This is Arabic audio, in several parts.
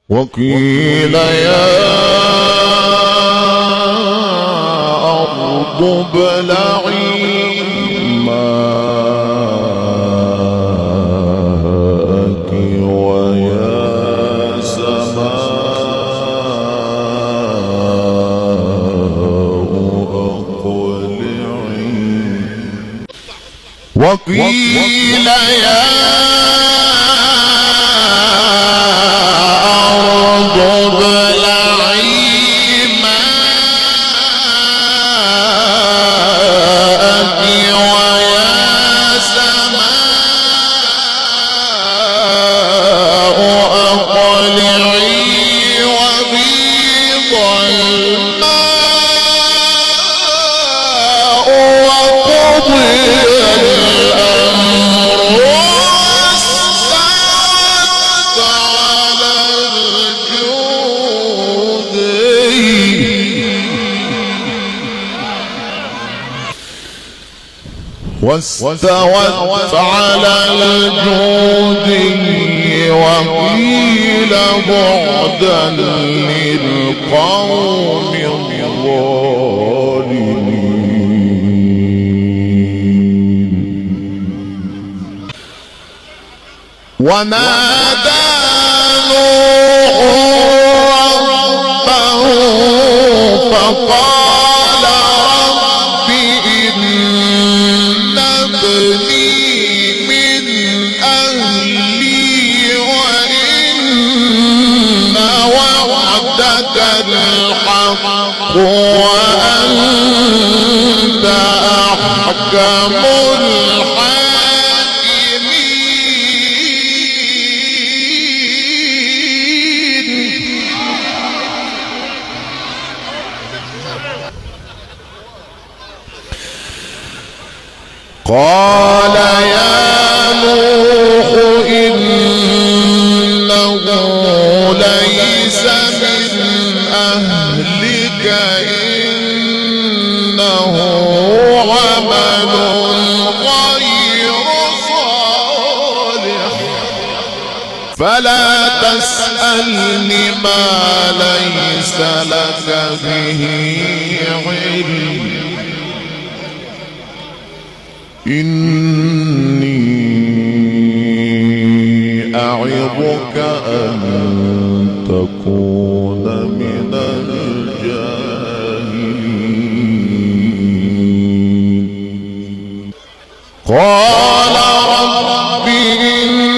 وقيل يا أرض ابلعي ماءك ويا سماء أقلعي. وقيل يا أرض ابلعي ماءك ويا سماء أقلعي وغيض الماء وقضي الأمر واستوت على الجود وقيل بعدا للقوم الظالمين. ونادى نوح ربه فقال رب إن ابني من أهلي وإن وعدك الحق وأنت أحكم قال يا نوح إنه ليس من أهلك إنه عمل غير صالح فلا تسألني ما ليس لك به علم إني أعظك أن تكون من الجاهلين. قال رب إني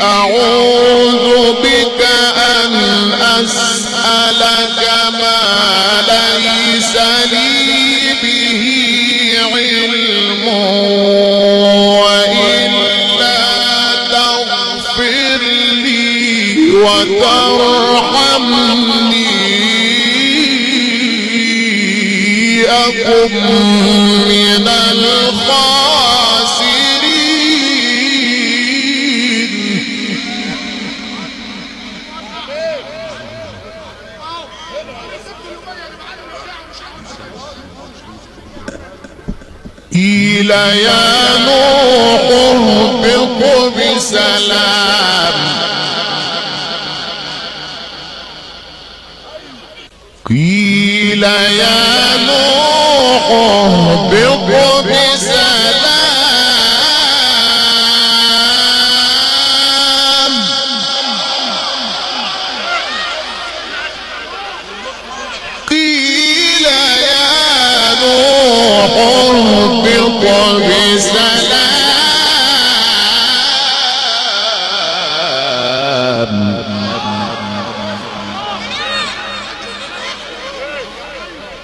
أعوذ بك أن أسألك ما ليس لي به علم وإلا تغفر لي وترحمني أكن من الخاسرين. قيل يا نوح اهبط بسلام قيل يا نوح اهبط بسلام قيل يا نوح اهبط بسلام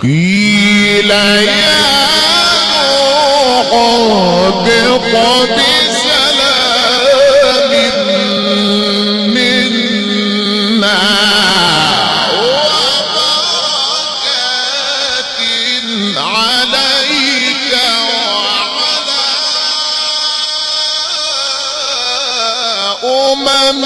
قيل يا نوح اهبط بسلام منا وبركات عليك وعلى أمم